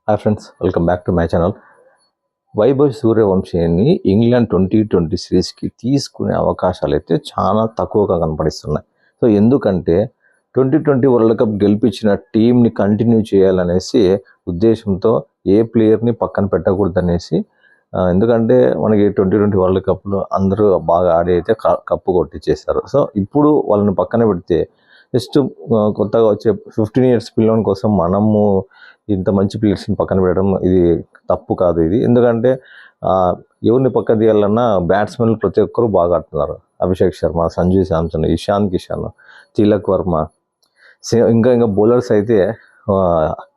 Hi friends, welcome back to my channel. Vaibhav సూర్యవంశీని England 2020 సిరీస్కి తీసుకునే అవకాశాలు అయితే చాలా తక్కువగా కనపడిస్తున్నాయి. సో ఎందుకంటే 2020 వరల్డ్ కప్ గెలిపించిన టీంని కంటిన్యూ చేయాలనేసి ఉద్దేశంతో ఏ ప్లేయర్ని పక్కన పెట్టకూడదనేసి, ఎందుకంటే మనకి 2020 వరల్డ్ కప్లో అందరూ బాగా ఆడి అయితే కప్పు కొట్టించేశారు. సో ఇప్పుడు వాళ్ళని పక్కన పెడితే జస్ట్ కొత్తగా వచ్చే 15 years పిల్లోని కోసం మనము ఇంత మంచి ప్లేయర్స్ని పక్కన పెట్టడం ఇది తప్పు కాదు. ఇది ఎందుకంటే ఎవరిని పక్కన తీయాలన్నా బ్యాట్స్మెన్లు ప్రతి ఒక్కరు బాగా ఆడుతున్నారు. అభిషేక్ శర్మ, సంజు శాంసన్, ఇషాన్ కిషన్, తిలక్ వర్మ, ఇంకా బౌలర్స్ అయితే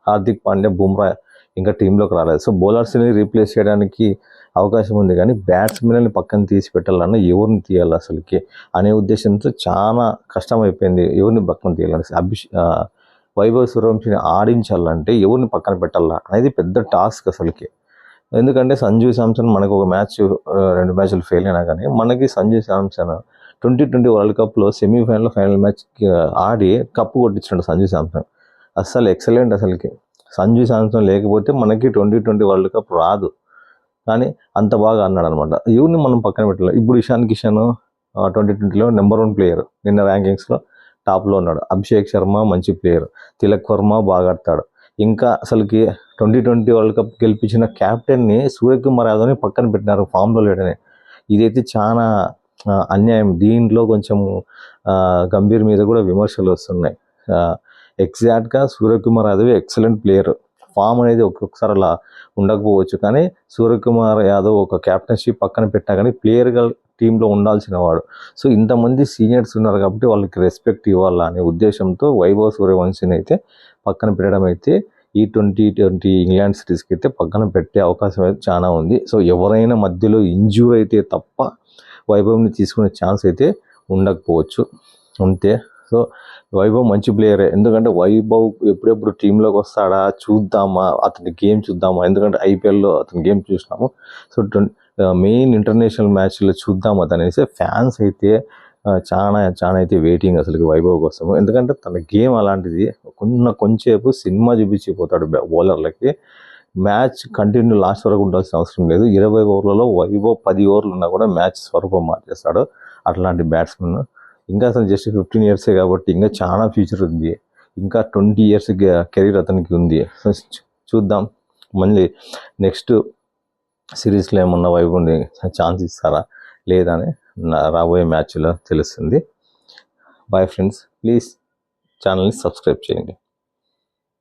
హార్దిక్ పాండ్యా, బుమ్రా ఇంకా టీంలోకి రాలేదు. సో బౌలర్స్ని రీప్లేస్ చేయడానికి అవకాశం ఉంది, కానీ బ్యాట్స్మెన్ని పక్కన తీసి పెట్టాలన్నా ఎవరిని తీయాలి అసలుకి అనే ఉద్దేశంతో చాలా కష్టమైపోయింది. ఎవరిని పక్కన తీయాలని వైభవ్ సూర్యవంశీని ఆడించాలంటే ఎవరిని పక్కన పెట్టాలా అనేది పెద్ద టాస్క్ అసలుకి. ఎందుకంటే సంజు శాంసన్ మనకు ఒక మ్యాచ్ 2 మ్యాచ్లు ఫెయిల్ అయినా కానీ మనకి సంజు శాంసన్ 2020 వరల్డ్ కప్లో సెమీఫైనల్ ఫైనల్ మ్యాచ్ ఆడి కప్పు కొట్టించాడు సంజు శాంసన్. అస్సలు ఎక్సలెంట్. అసలుకి సంజు శాంసన్ లేకపోతే మనకి 2020 వరల్డ్ కప్ రాదు, కానీ అంత బాగా అన్నాడు అనమాట. ఎవరిని మనం పక్కన పెట్టాలి. ఇప్పుడు ఇషాన్ కిషన్ 2020లో నెంబర్ 1 ప్లేయర్, నిన్న ర్యాంకింగ్స్లో టాప్లో ఉన్నాడు. అభిషేక్ శర్మ మంచి ప్లేయర్, తిలక్ వర్మ బాగా ఆడతాడు. ఇంకా అసలుకి 2020 వరల్డ్ కప్ గెలిపించిన క్యాప్టెన్ని సూర్యకుమార్ యాదవ్ని పక్కన పెట్టినారు ఫామ్లో లేడని. ఇదైతే చాలా అన్యాయం. దీంట్లో కొంచెం గంభీర్ మీద కూడా విమర్శలు వస్తున్నాయి. ఎగ్జాక్ట్గా Suryakumar Yadav excellent player. Form అనేది ఒక్కొక్కసారి అలా ఉండకపోవచ్చు, కానీ సూర్యకుమార్ యాదవ్ ఒక క్యాప్టెన్షిప్ పక్కన పెట్టినా కానీ ప్లేయర్గా టీంలో ఉండాల్సిన వాడు. సో ఇంతమంది సీనియర్స్ ఉన్నారు కాబట్టి వాళ్ళకి రెస్పెక్ట్ ఇవ్వాలా అనే ఉద్దేశంతో వైభవ్ సూర్యవంశీని అయితే పక్కన పెట్టడం అయితే ఈ 2020 ఇంగ్లాండ్ సిరీస్కి అయితే పక్కన పెట్టే అవకాశం అయితే చాలా ఉంది. సో ఎవరైనా మధ్యలో ఇంజ్యూర్ అయితే తప్ప వైభవ్ని తీసుకునే ఛాన్స్ అయితే ఉండకపోవచ్చు అంతే. సో వైభవ్ మంచి ప్లేయరే. ఎందుకంటే వైభవ్ ఎప్పుడెప్పుడు టీంలోకి వస్తాడా చూద్దామా, అతని గేమ్ చూద్దామా. ఎందుకంటే ఐపీఎల్లో అతని గేమ్ చూసినాము. సో మెయిన్ ఇంటర్నేషనల్ మ్యాచ్లో చూద్దాం అతనేసి ఫ్యాన్స్ అయితే చాలా అయితే వెయిటింగ్ అసలు వైభవ్ కోసము. ఎందుకంటే తన గేమ్ అలాంటిది. కొంచెంసేపు సినిమా చూపించిపోతాడు బౌలర్లకి. మ్యాచ్ కంటిన్యూ లాస్ట్ వరకు ఉండాల్సిన అవసరం లేదు. 20 ఓవర్లలో వైభవ్ 10 ఓవర్లు ఉన్నా కూడా మ్యాచ్ స్వరూపం మార్చేస్తాడు అట్లాంటి బ్యాట్స్మెన్. ఇంకా అసలు జస్ట్ 15 years కాబట్టి ఇంకా చాలా ఫ్యూచర్ ఉంది. ఇంకా 20 years కెరీర్ అతనికి ఉంది. సో చూద్దాం మళ్ళీ నెక్స్ట్ సిరీస్లో ఏమన్నా వైభవ్ని ఛాన్స్ ఇస్తారా లేదా అని రాబోయే మ్యాచ్లో తెలుస్తుంది. బాయ్ ఫ్రెండ్స్, ప్లీజ్ ఛానల్ని సబ్స్క్రైబ్ చేయండి.